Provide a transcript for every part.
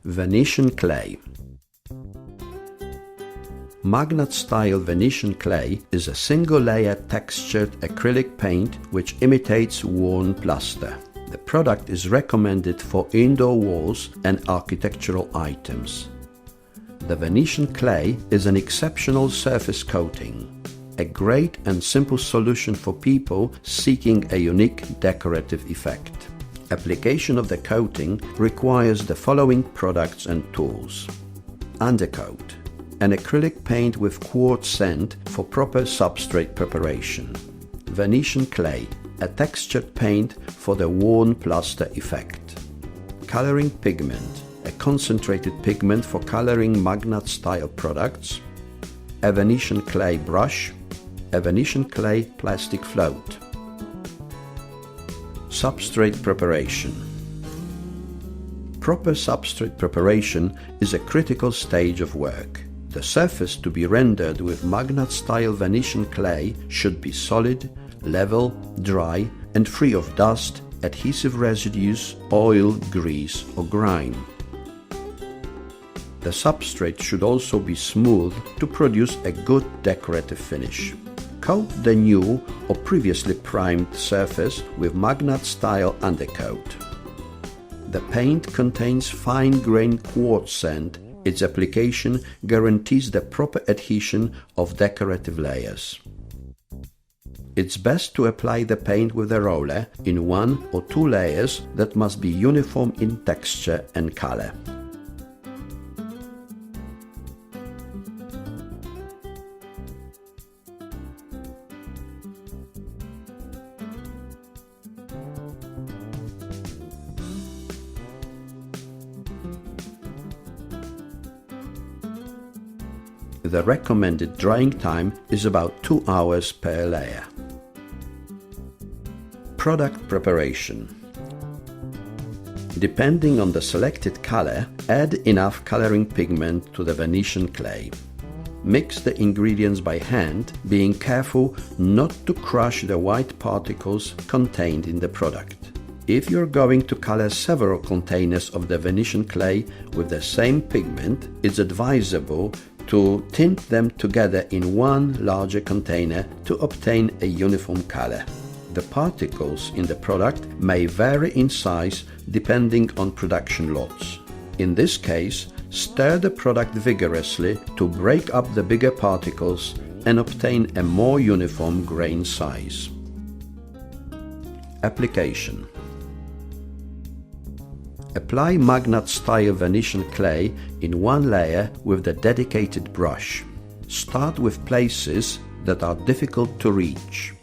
Venetian clay. Magnat Style Venetian clay is a single-layer textured acrylic paint which imitates worn plaster. The product is recommended for indoor walls and architectural items. The Venetian clay is an exceptional surface coating, a great and simple solution for people seeking a unique decorative effect. Application of the coating requires the following products and tools. Undercoat: an acrylic paint with quartz sand for proper substrate preparation. Venetian clay: a textured paint for the worn plaster effect. Coloring pigment: a concentrated pigment for coloring Magnat style products. A Venetian clay brush. A Venetian clay plastic float. Substrate preparation. Proper substrate preparation is a critical stage of work. The surface to be rendered with Magnat style Venetian clay should be solid, level, dry and free of dust, adhesive residues, oil, grease or grime. The substrate should also be smooth to produce a good decorative finish. Coat the new or previously primed surface with Magnat style undercoat. The paint contains fine-grained quartz sand. Its application guarantees the proper adhesion of decorative layers. It's best to apply the paint with a roller in 1 or 2 layers that must be uniform in texture and color. The recommended drying time is about 2 hours per layer. Product preparation. Depending on the selected color, add enough coloring pigment to the Venetian clay. Mix the ingredients by hand, being careful not to crush the white particles contained in the product. If you're going to color several containers of the Venetian clay with the same pigment, it's advisable to tint them together in one larger container to obtain a uniform color. The particles in the product may vary in size depending on production lots. In this case, stir the product vigorously to break up the bigger particles and obtain a more uniform grain size. Application. Apply Magnat style Venetian clay in 1 layer with the dedicated brush. Start with places that are difficult to reach.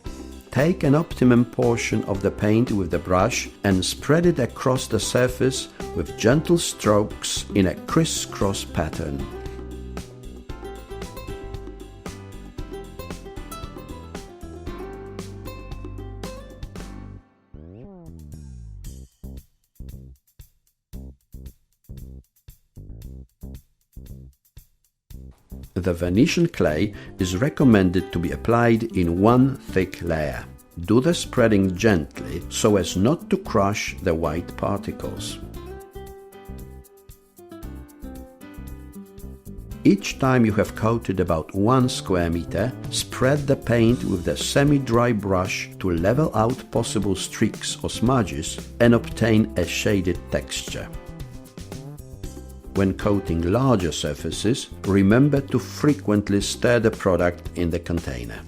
Take an optimum portion of the paint with the brush and spread it across the surface with gentle strokes in a crisscross pattern. The Venetian clay is recommended to be applied in 1 thick layer. Do the spreading gently so as not to crush the white particles. Each time you have coated about 1 square meter, spread the paint with the semi-dry brush to level out possible streaks or smudges and obtain a shaded texture. When coating larger surfaces, remember to frequently stir the product in the container.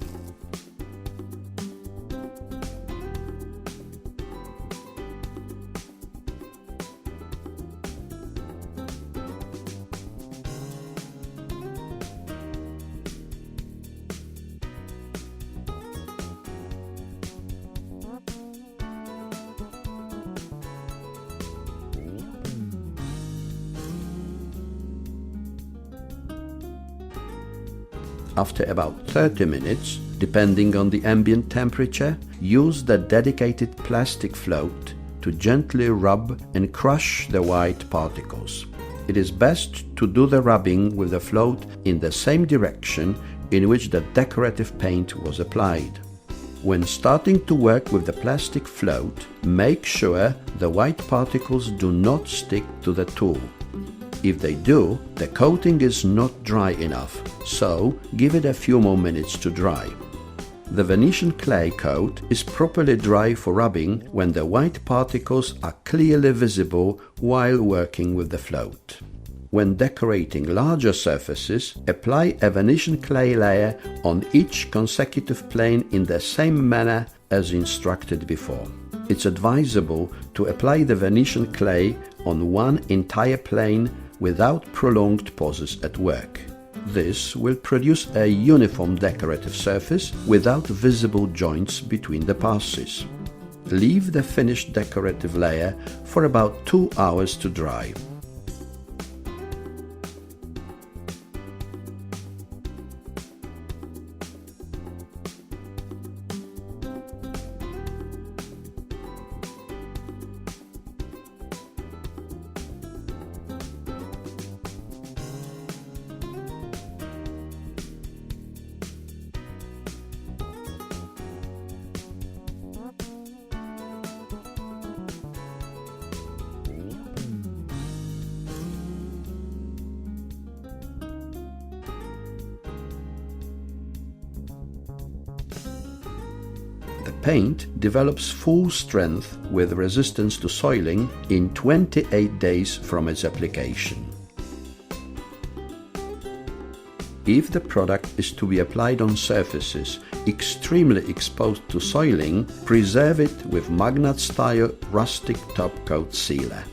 After about 30 minutes, depending on the ambient temperature, use the dedicated plastic float to gently rub and crush the white particles. It is best to do the rubbing with the float in the same direction in which the decorative paint was applied. When starting to work with the plastic float, make sure the white particles do not stick to the tool. If they do, the coating is not dry enough, so give it a few more minutes to dry. The Venetian clay coat is properly dry for rubbing when the white particles are clearly visible while working with the float. When decorating larger surfaces, apply a Venetian clay layer on each consecutive plane in the same manner as instructed before. It's advisable to apply the Venetian clay on one entire plane without prolonged pauses at work. This will produce a uniform decorative surface without visible joints between the passes. Leave the finished decorative layer for about 2 hours to dry. The paint develops full strength with resistance to soiling in 28 days from its application. If the product is to be applied on surfaces extremely exposed to soiling, preserve it with MAGNAT Style Rustic Top Coat Sealer.